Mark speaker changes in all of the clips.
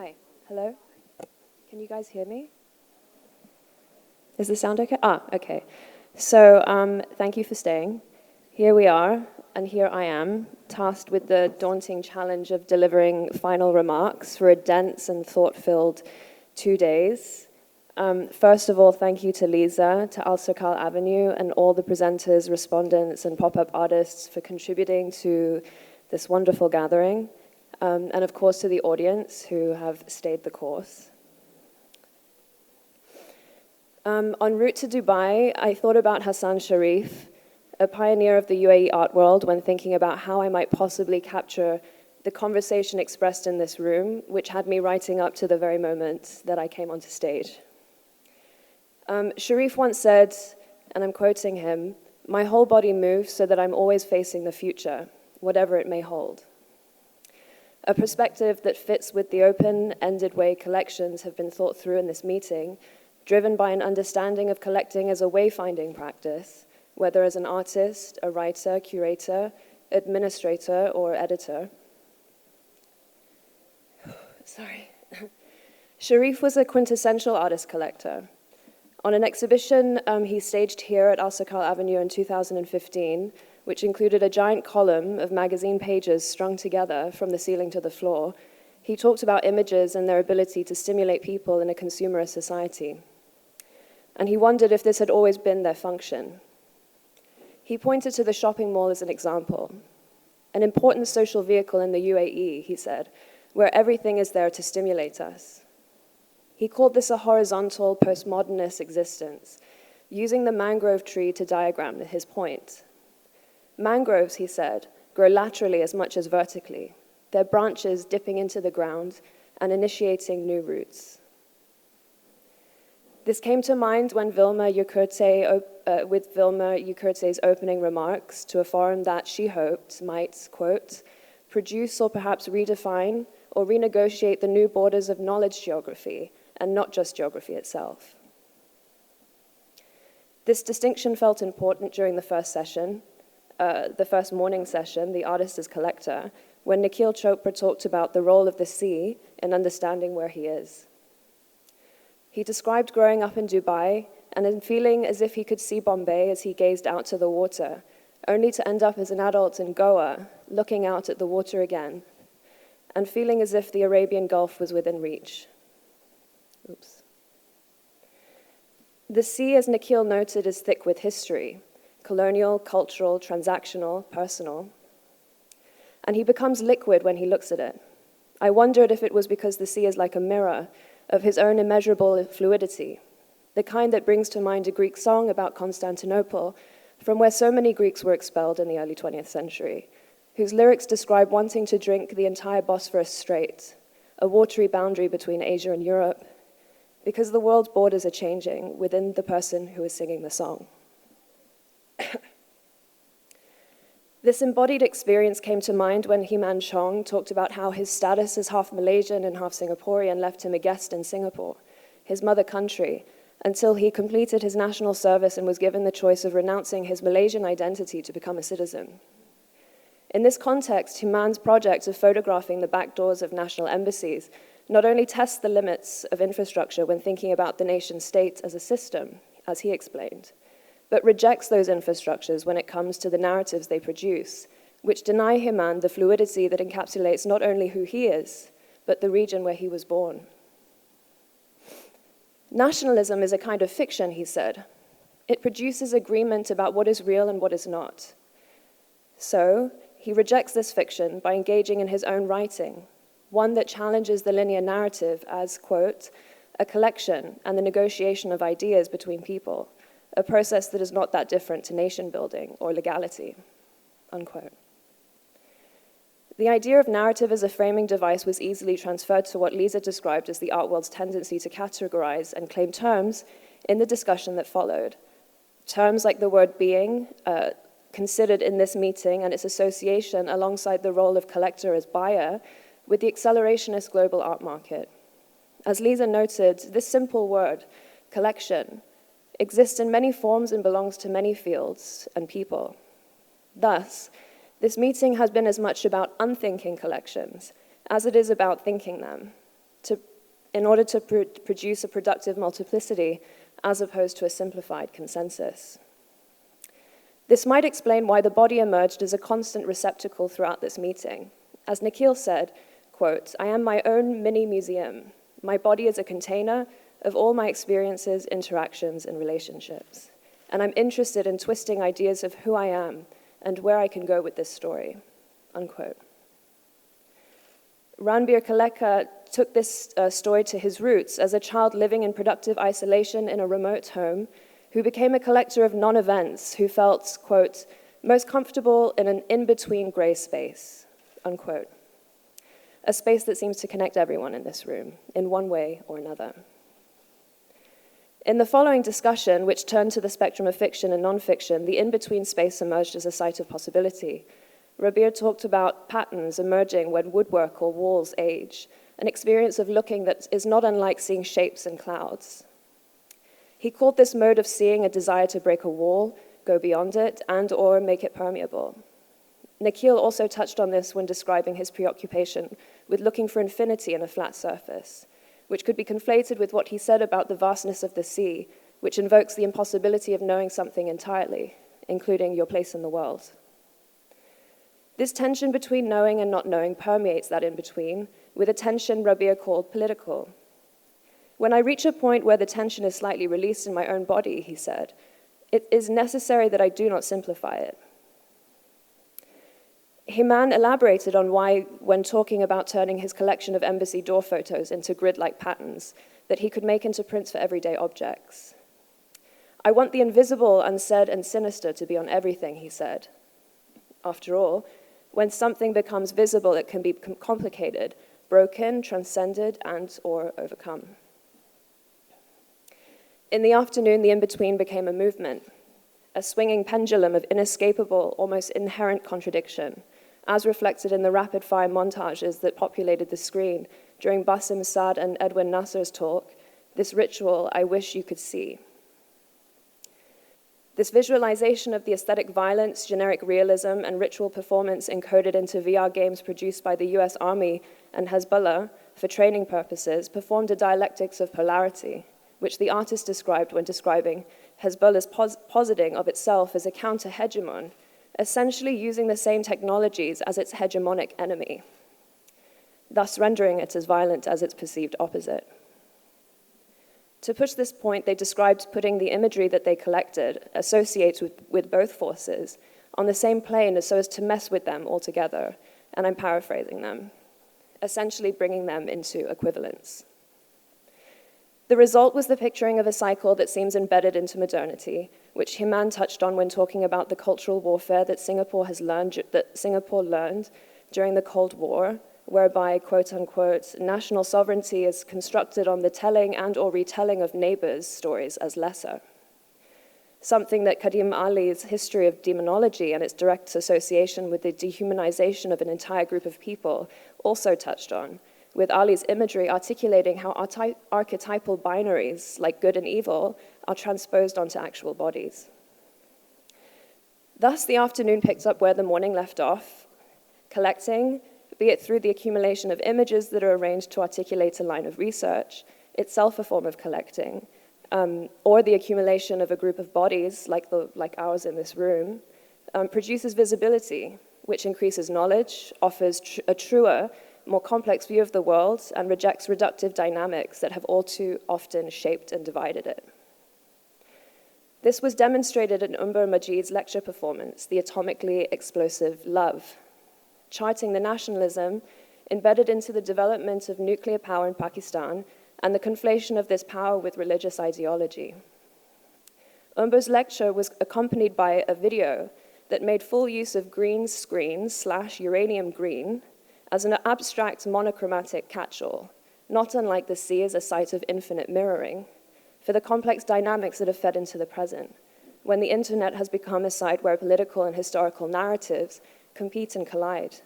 Speaker 1: Hi, hello? Can you guys hear me? Is the sound okay? Okay. So thank you for staying. Here we are, and here I am, tasked with the daunting challenge of delivering final remarks for a dense and thought-filled 2 days. First of all, thank you to Leeza, to Alserkal Avenue, and all the presenters, respondents, and pop-up artists for contributing to this wonderful gathering. And of course to the audience who have stayed the course. En route to Dubai, I thought about Hassan Sharif, a pioneer of the UAE art world, when thinking about how I might possibly capture the conversation expressed in this room, which had me writing up to the very moment that I came onto stage. Sharif once said, and I'm quoting him, "My whole body moves so that I'm always facing the future, whatever it may hold." A perspective that fits with the open-ended way collections have been thought through in this meeting, driven by an understanding of collecting as a wayfinding practice, whether as an artist, a writer, curator, administrator, or editor. Sorry. Sharif was a quintessential artist collector. On an exhibition he staged here at Alserkal Avenue in 2015, which included a giant column of magazine pages strung together from the ceiling to the floor, he talked about images and their ability to stimulate people in a consumerist society. And he wondered if this had always been their function. He pointed to the shopping mall as an example. An important social vehicle in the UAE, he said, where everything is there to stimulate us. He called this a horizontal postmodernist existence, using the mangrove tree to diagram his point. Mangroves, he said, grow laterally as much as vertically, their branches dipping into the ground and initiating new roots. This came to mind when with Vilma Yukurte's opening remarks to a forum that she hoped might, quote, produce or perhaps redefine or renegotiate the new borders of knowledge geography, and not just geography itself. This distinction felt important during the first session, the first morning session, The Artist as Collector, when Nikhil Chopra talked about the role of the sea in understanding where he is. He described growing up in Dubai and in feeling as if he could see Bombay as he gazed out to the water, only to end up as an adult in Goa, looking out at the water again, and feeling as if the Arabian Gulf was within reach. Oops. The sea, as Nikhil noted, is thick with history, colonial, cultural, transactional, personal. And he becomes liquid when he looks at it. I wondered if it was because the sea is like a mirror of his own immeasurable fluidity, the kind that brings to mind a Greek song about Constantinople, from where so many Greeks were expelled in the early 20th century, whose lyrics describe wanting to drink the entire Bosphorus Strait, a watery boundary between Asia and Europe, because the world's borders are changing within the person who is singing the song. This embodied experience came to mind when Himan Chong talked about how his status as half Malaysian and half Singaporean left him a guest in Singapore, his mother country, until he completed his national service and was given the choice of renouncing his Malaysian identity to become a citizen. In this context, Himan's project of photographing the back doors of national embassies not only tests the limits of infrastructure when thinking about the nation state as a system, as he explained, but rejects those infrastructures when it comes to the narratives they produce, which deny Himan the fluidity that encapsulates not only who he is, but the region where he was born. Nationalism is a kind of fiction, he said. It produces agreement about what is real and what is not. So, he rejects this fiction by engaging in his own writing, one that challenges the linear narrative as, quote, a collection and the negotiation of ideas between people, a process that is not that different to nation building or legality, unquote. The idea of narrative as a framing device was easily transferred to what Leeza described as the art world's tendency to categorize and claim terms in the discussion that followed. Terms like the word being, considered in this meeting and its association alongside the role of collector as buyer with the accelerationist global art market. As Leeza noted, this simple word, collection, exists in many forms and belongs to many fields and people. Thus, this meeting has been as much about unthinking collections as it is about thinking them. in order to produce a productive multiplicity as opposed to a simplified consensus. This might explain why the body emerged as a constant receptacle throughout this meeting. As Nikhil said, quote, "I am my own mini museum. My body is a container of all my experiences, interactions, and relationships. And I'm interested in twisting ideas of who I am and where I can go with this story," unquote. Ranbir Kaleka took this story to his roots as a child living in productive isolation in a remote home who became a collector of non-events who felt, quote, "most comfortable in an in-between gray space," unquote. A space that seems to connect everyone in this room in one way or another. In the following discussion, which turned to the spectrum of fiction and non-fiction, the in-between space emerged as a site of possibility. Rabir talked about patterns emerging when woodwork or walls age, an experience of looking that is not unlike seeing shapes in clouds. He called this mode of seeing a desire to break a wall, go beyond it, and/or make it permeable. Nikhil also touched on this when describing his preoccupation with looking for infinity in a flat surface, which could be conflated with what he said about the vastness of the sea, which invokes the impossibility of knowing something entirely, including your place in the world. This tension between knowing and not knowing permeates that in-between, with a tension Rabir called political. "When I reach a point where the tension is slightly released in my own body," he said, "it is necessary that I do not simplify it." Himan elaborated on why, when talking about turning his collection of embassy door photos into grid-like patterns that he could make into prints for everyday objects. "I want the invisible, unsaid, and sinister to be on everything," he said. After all, when something becomes visible, it can be complicated, broken, transcended, and/or overcome. In the afternoon, the in-between became a movement, a swinging pendulum of inescapable, almost inherent contradiction, as reflected in the rapid-fire montages that populated the screen during Basim Saad and Edwin Nasser's talk, "This Ritual I Wish You Could See." This visualization of the aesthetic violence, generic realism, and ritual performance encoded into VR games produced by the US Army and Hezbollah for training purposes performed a dialectics of polarity, which the artist described when describing Hezbollah's positing of itself as a counter-hegemon, essentially using the same technologies as its hegemonic enemy, thus rendering it as violent as its perceived opposite. To push this point, they described putting the imagery that they collected, associated with both forces, on the same plane so as to mess with them altogether, and I'm paraphrasing them, essentially bringing them into equivalence. The result was the picturing of a cycle that seems embedded into modernity, which Himan touched on when talking about the cultural warfare that Singapore learned during the Cold War, whereby, quote unquote, national sovereignty is constructed on the telling and/or retelling of neighbors' stories as lesser. Something that Kadim Ali's history of demonology and its direct association with the dehumanization of an entire group of people also touched on, with Ali's imagery articulating how archetypal binaries, like good and evil, are transposed onto actual bodies. Thus, the afternoon picked up where the morning left off, collecting, be it through the accumulation of images that are arranged to articulate a line of research, itself a form of collecting, or the accumulation of a group of bodies, like ours in this room, produces visibility, which increases knowledge, offers a truer, more complex view of the world, and rejects reductive dynamics that have all too often shaped and divided it. This was demonstrated in Umber Majid's lecture performance, The Atomically Explosive Love, charting the nationalism embedded into the development of nuclear power in Pakistan and the conflation of this power with religious ideology. Umber's lecture was accompanied by a video that made full use of green screen / uranium green as an abstract monochromatic catch-all, not unlike the sea as a site of infinite mirroring, for the complex dynamics that have fed into the present, when the internet has become a site where political and historical narratives compete and collide.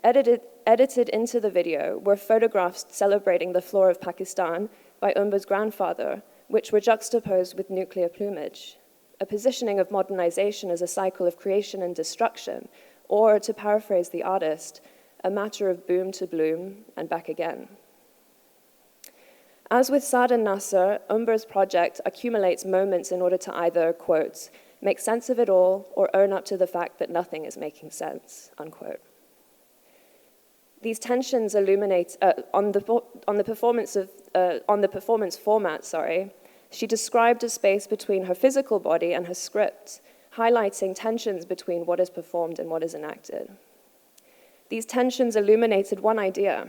Speaker 1: Edited into the video were photographs celebrating the floor of Pakistan by Umber's grandfather, which were juxtaposed with nuclear plumage, a positioning of modernization as a cycle of creation and destruction, or, to paraphrase the artist, a matter of boom to bloom and back again. As with Saad and Nasser, Umber's project accumulates moments in order to either, quote, make sense of it all or own up to the fact that nothing is making sense, unquote. These tensions illuminate, on the performance format, she described a space between her physical body and her script, highlighting tensions between what is performed and what is enacted. These tensions illuminated one idea.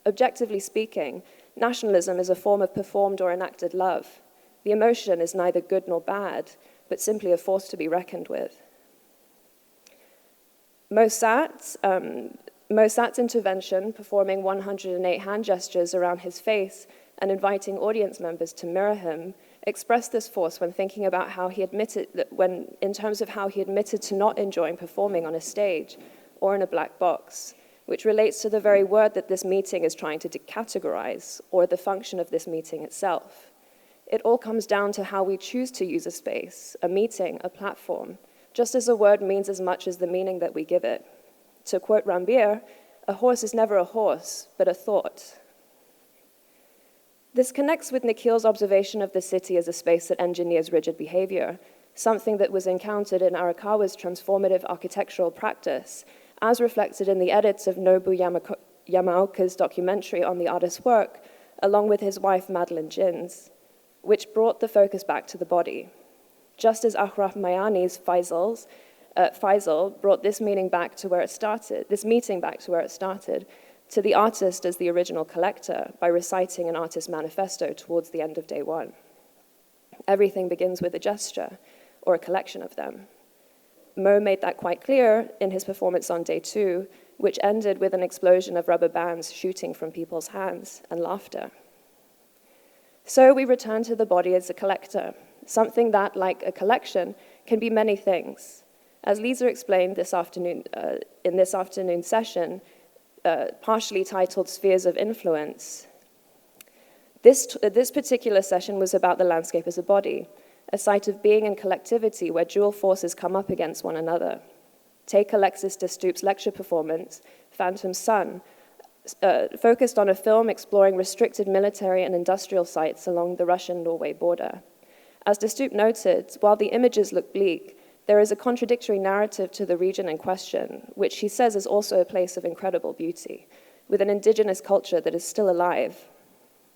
Speaker 1: Objectively speaking, nationalism is a form of performed or enacted love. The emotion is neither good nor bad, but simply a force to be reckoned with. Mossad's intervention, performing 108 hand gestures around his face and inviting audience members to mirror him, expressed this force when thinking about how he admitted in terms of how he admitted to not enjoying performing on a stage or in a black box, which relates to the very word that this meeting is trying to categorize, or the function of this meeting itself. It all comes down to how we choose to use a space, a meeting, a platform, just as a word means as much as the meaning that we give it. To quote Rambir, a horse is never a horse, but a thought. This connects with Nikhil's observation of the city as a space that engineers rigid behavior, something that was encountered in Arakawa's transformative architectural practice, as reflected in the edits of Nobu Yamaoka's documentary on the artist's work, along with his wife Madeline Jin's, which brought the focus back to the body. Just as Ahraf Mayani's Faisal brought this meeting back to where it started, to the artist as the original collector by reciting an artist manifesto towards the end of day one. Everything begins with a gesture, or a collection of them. Mo made that quite clear in his performance on day two, which ended with an explosion of rubber bands shooting from people's hands and laughter. So we return to the body as a collector, something that, like a collection, can be many things. As Leeza explained this afternoon, in this afternoon session, partially titled Spheres of Influence, this particular session was about the landscape as a body, a site of being and collectivity where dual forces come up against one another. Take Alexis de Stoop's lecture performance, Phantom Sun, focused on a film exploring restricted military and industrial sites along the Russian-Norway border. As de Stoop noted, while the images look bleak, there is a contradictory narrative to the region in question, which he says is also a place of incredible beauty, with an indigenous culture that is still alive.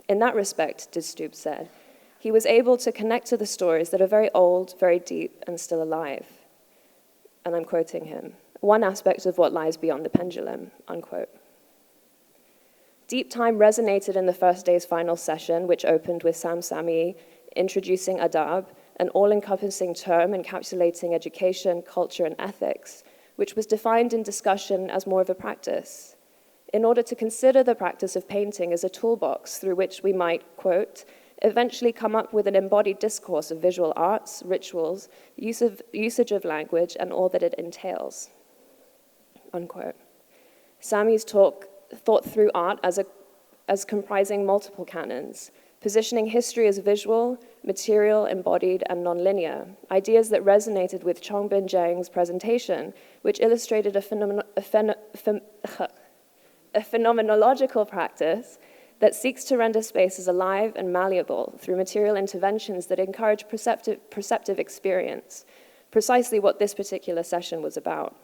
Speaker 1: In that respect, de Stoop said, he was able to connect to the stories that are very old, very deep, and still alive. And I'm quoting him, one aspect of what lies beyond the pendulum, unquote. Deep time resonated in the first day's final session, which opened with Sam Sami introducing adab, an all-encompassing term encapsulating education, culture, and ethics, which was defined in discussion as more of a practice. In order to consider the practice of painting as a toolbox through which we might, quote, eventually come up with an embodied discourse of visual arts, rituals, usage of language, and all that it entails, unquote. Sami's talk thought through art as comprising multiple canons, positioning history as visual, material, embodied, and nonlinear, ideas that resonated with Chongbin Zhang's presentation, which illustrated a phenomenological practice that seeks to render spaces alive and malleable through material interventions that encourage perceptive experience, precisely what this particular session was about.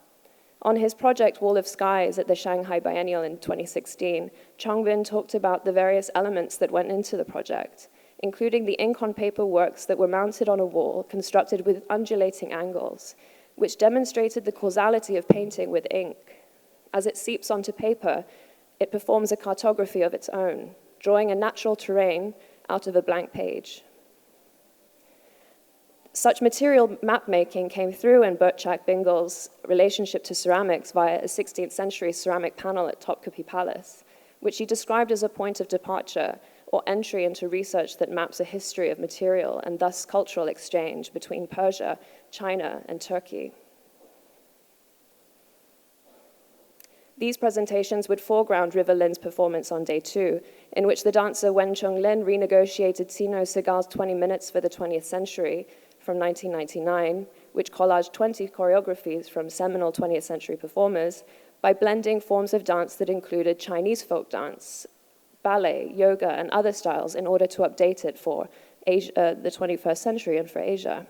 Speaker 1: On his project Wall of Skies at the Shanghai Biennial in 2016, Chongbin talked about the various elements that went into the project, including the ink on paper works that were mounted on a wall constructed with undulating angles, which demonstrated the causality of painting with ink. As it seeps onto paper, it performs a cartography of its own, drawing a natural terrain out of a blank page. Such material map-making came through in Burchak Bingal's relationship to ceramics via a 16th century ceramic panel at Topkapi Palace, which he described as a point of departure or entry into research that maps a history of material and thus cultural exchange between Persia, China, and Turkey. These presentations would foreground River Lin's performance on day two, in which the dancer Wen Chonglin renegotiated Tino Segal's 20 Minutes for the 20th Century from 1999, which collaged 20 choreographies from seminal 20th century performers, by blending forms of dance that included Chinese folk dance, ballet, yoga, and other styles in order to update it for Asia, the 21st century and for Asia.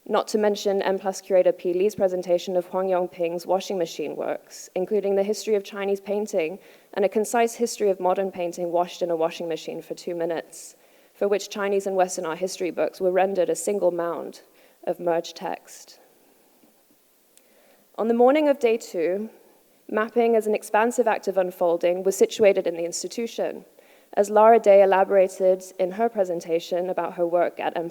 Speaker 1: Not to mention M+ curator P. Lee's presentation of Huang Yongping's washing machine works, including the history of Chinese painting and a concise history of modern painting washed in a washing machine for 2 minutes, for which Chinese and Western art history books were rendered a single mound of merged text. On the morning of day 2, mapping as an expansive act of unfolding was situated in the institution. As Lara Day elaborated in her presentation about her work at M+,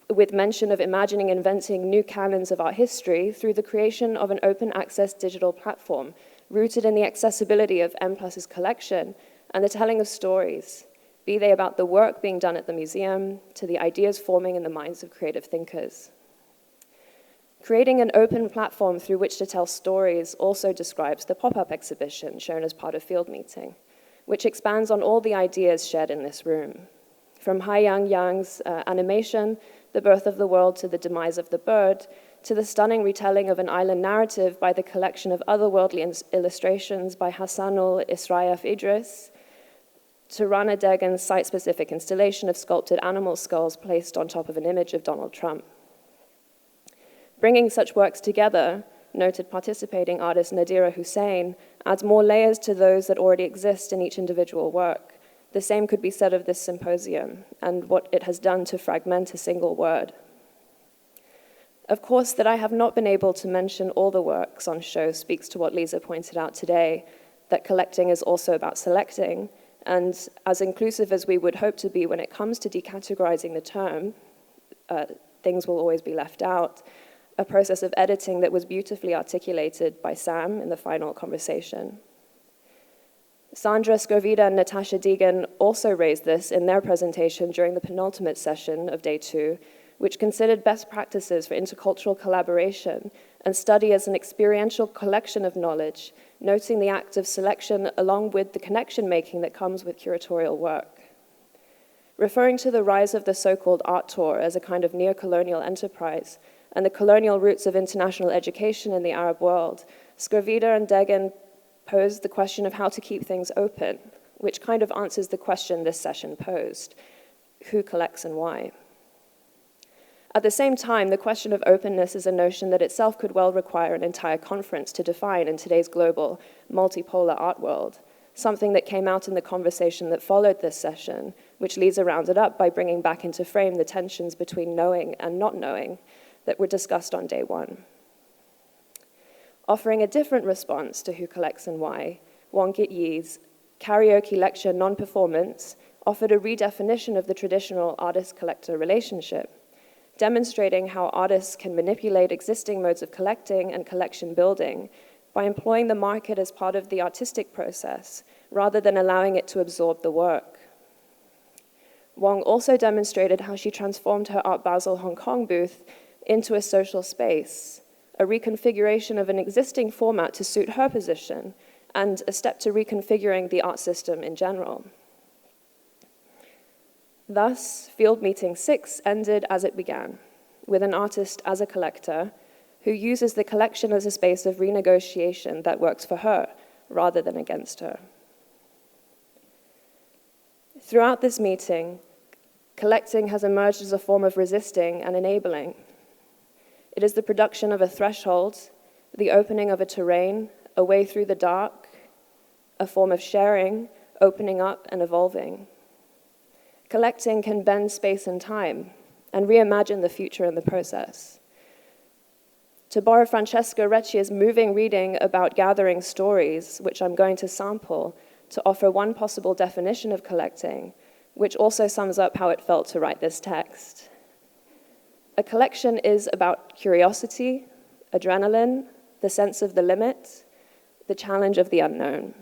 Speaker 1: with mention of imagining and inventing new canons of art history through the creation of an open access digital platform rooted in the accessibility of M+'s collection and the telling of stories, be they about the work being done at the museum to the ideas forming in the minds of creative thinkers. Creating an open platform through which to tell stories also describes the pop-up exhibition shown as part of Field Meeting, which expands on all the ideas shared in this room. From Hai Yang-Yang's animation, The Birth of the World to the Demise of the Bird, to the stunning retelling of an island narrative by the collection of otherworldly illustrations by Hassanul Israef Idris, to Rana Degan's site-specific installation of sculpted animal skulls placed on top of an image of Donald Trump. Bringing such works together, noted participating artist Nadira Hussain, adds more layers to those that already exist in each individual work. The same could be said of this symposium and what it has done to fragment a single word. Of course, that I have not been able to mention all the works on show speaks to what Leeza pointed out today, that collecting is also about selecting, and as inclusive as we would hope to be when it comes to decategorizing the term, things will always be left out, a process of editing that was beautifully articulated by Sam in the final conversation. Sandra Scrovida and Natasha Deegan also raised this in their presentation during the penultimate session of day 2, which considered best practices for intercultural collaboration and study as an experiential collection of knowledge, noting the act of selection along with the connection making that comes with curatorial work. Referring to the rise of the so-called art tour as a kind of neo-colonial enterprise and the colonial roots of international education in the Arab world, Scrovida and Degan posed the question of how to keep things open, which kind of answers the question this session posed: who collects and why? At the same time, the question of openness is a notion that itself could well require an entire conference to define in today's global, multipolar art world, something that came out in the conversation that followed this session, which Leeza rounded up by bringing back into frame the tensions between knowing and not knowing that were discussed on day 1. Offering a different response to who collects and why, Wong Kit Yee's karaoke lecture non-performance offered a redefinition of the traditional artist-collector relationship, demonstrating how artists can manipulate existing modes of collecting and collection building by employing the market as part of the artistic process, rather than allowing it to absorb the work. Wong also demonstrated how she transformed her Art Basel Hong Kong booth into a social space, a reconfiguration of an existing format to suit her position, and a step to reconfiguring the art system in general. Thus, Field Meeting 6 ended as it began, with an artist as a collector who uses the collection as a space of renegotiation that works for her rather than against her. Throughout this meeting, collecting has emerged as a form of resisting and enabling. It is the production of a threshold, the opening of a terrain, a way through the dark, a form of sharing, opening up and evolving. Collecting can bend space and time and reimagine the future in the process. To borrow Francesca Reccia's moving reading about gathering stories, which I'm going to sample, to offer one possible definition of collecting, which also sums up how it felt to write this text. A collection is about curiosity, adrenaline, the sense of the limit, the challenge of the unknown.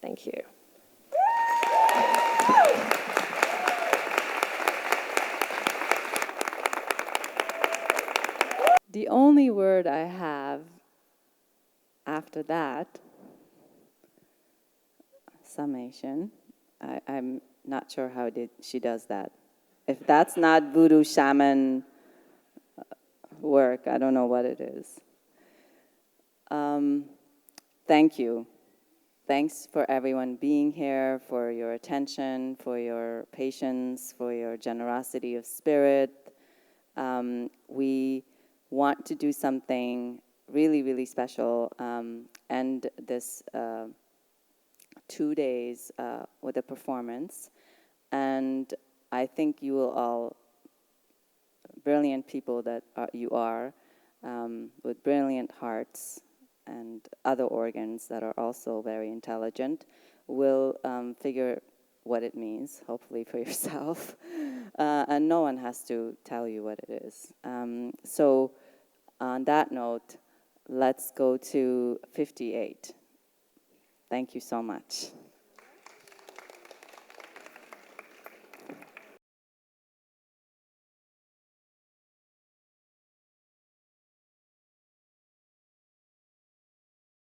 Speaker 1: Thank you.
Speaker 2: The only word I have after that, summation, I'm not sure how she does that. If that's not voodoo shaman work. I don't know what it is. Thank you. Thanks for everyone being here, for your attention, for your patience, for your generosity of spirit. We want to do something really, really special, and this 2 days with a performance. And I think you will all, brilliant people that you are, with brilliant hearts and other organs that are also very intelligent, will figure what it means, hopefully for yourself. And no one has to tell you what it is. So on that note, let's go to 58. Thank you so much.